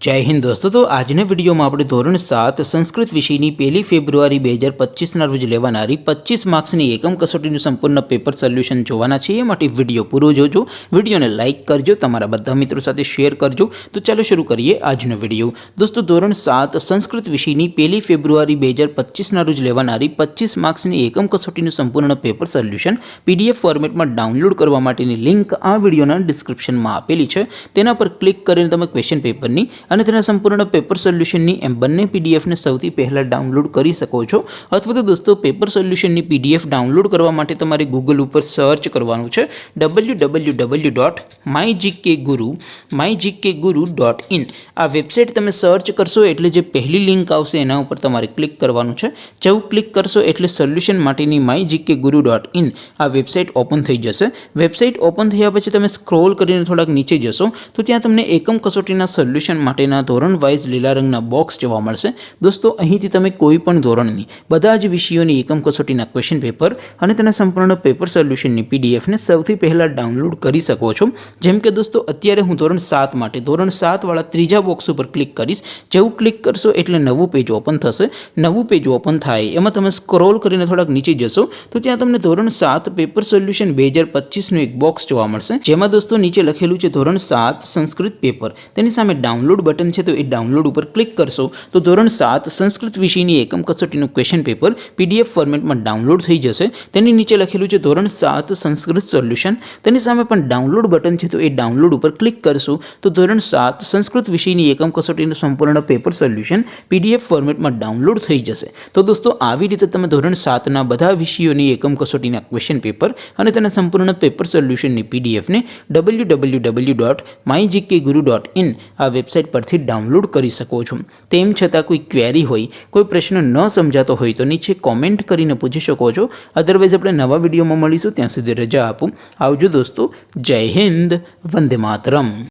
जय हिंद दोस्तों। तो આજના વિડીયોમાં આપણે ધોરણ 7 સંસ્કૃત વિષયની 1 ફેબ્રુઆરી 2025ના રોજ લેવાનારી 25 માર્ક્સની એકમ કસોટીનું સંપૂર્ણ પેપર સોલ્યુશન જોવાના છે। એ માટે વિડીયો પૂરો જોજો, વિડીયોને લાઇક કરજો, તમારા બધા મિત્રો સાથે શેર કરજો। તો ચાલો શરૂ કરીએ આજનો વિડીયો। દોસ્તો ધોરણ 7 સંસ્કૃત વિષયની 1 ફેબ્રુઆરી 2025ના રોજ લેવાનારી 25 માર્ક્સની એકમ કસોટીનું સંપૂર્ણ પેપર સોલ્યુશન પીડીએફ ફોર્મેટમાં ડાઉનલોડ કરવા માટેની લિંક આ વિડીયોના ડિસ્ક્રિપ્શનમાં આપેલી છે। તેના પર ક્લિક કરીને તમે ક્વેશ્ચન પેપરની અને તેના સંપૂર્ણ પેપર સોલ્યુશનની એમ બંને પીડીએફને સૌથી પહેલાં ડાઉનલોડ કરી શકો છો। અથવા તો દોસ્તો પેપર સોલ્યુશનની પીડીએફ ડાઉનલોડ કરવા માટે તમારે ગૂગલ ઉપર સર્ચ કરવાનું છે www.mygkguru.in। આ વેબસાઇટ તમે સર્ચ કરશો એટલે જે પહેલી લિંક આવશે એના ઉપર તમારે ક્લિક કરવાનું છે। જેવું ક્લિક કરશો એટલે સોલ્યુશન માટેની mygkguru.in આ વેબસાઇટ ઓપન થઈ જશે। વેબસાઇટ ઓપન થયા પછી તમે સ્ક્રોલ કરીને થોડાક નીચે જશો તો ત્યાં તમને એકમ કસોટીના સોલ્યુશન માટેના ધોરણ વાઇઝ લીલા રંગના બોક્સ જોવા મળશે। દોસ્તો અહીંથી તમે કોઈ પણ ધોરણની બધા જ વિષયોની એકમ કસોટીના ક્વેશ્ચન પેપર અને તેના સંપૂર્ણ પેપર સોલ્યુશનની પીડીએફને સૌથી પહેલાં ડાઉનલોડ કરી શકો છો। જેમ કે દોસ્તો અત્યારે હું ધોરણ 7 માટે ધોરણ 7 વાળા ત્રીજા બોક્સ ઉપર ક્લિક કરીશ। જેવું ક્લિક કરશો એટલે નવું પેજ ઓપન થશે। નવું પેજ ઓપન થાય એમાં તમે સ્ક્રોલ કરીને થોડાક નીચે જશો તો ત્યાં તમને ધોરણ 7 પેપર સોલ્યુશન 2025નું એક બોક્સ જોવા મળશે। જેમાં દોસ્તો નીચે લખેલું છે ધોરણ 7 સંસ્કૃત પેપર, તેની સામે ડાઉનલોડ બટન છે તો એ ડાઉનલોડ ઉપર ક્લિક કરશો તો ધોરણ 7 સંસ્કૃત વિષયની એકમ કસોટીનું ક્વેશ્ચન પેપર પીડીએફ ફોર્મેટમાં ડાઉનલોડ થઈ જશે। તેની નીચે લખેલું છે ધોરણ 7 સંસ્કૃત સોલ્યુશન, તેની સામે પણ ડાઉનલોડ બટન છે તો એ ડાઉનલોડ ઉપર ક્લિક કરશો તો ધોરણ 7 સંસ્કૃત વિષયની એકમ કસોટીનું સંપૂર્ણ પેપર સોલ્યુશન પીડીએફ ફોર્મેટમાં ડાઉનલોડ થઈ જશે। તો દોસ્તો આવી રીતે તમે ધોરણ 7ના બધા વિષયોની એકમ કસોટીના ક્વેશ્ચન પેપર અને તેના સંપૂર્ણ પેપર સોલ્યુશનની પીડીએફને www.mygkguru.in આ વેબસાઇટ પરથી ડાઉનલોડ કરી શકો છો। તેમ છતાં કોઈ ક્વેરી હોય, કોઈ પ્રશ્ન ન સમજાતો હોય તો નીચે કોમેન્ટ કરીને પૂછી શકો છો। અદરવાઇઝ આપણે નવા વિડીયોમાં મળીશું, ત્યાં સુધી રજા આપો। આવજો દોસ્તો, જય હિન્દ, વંદે માતરમ।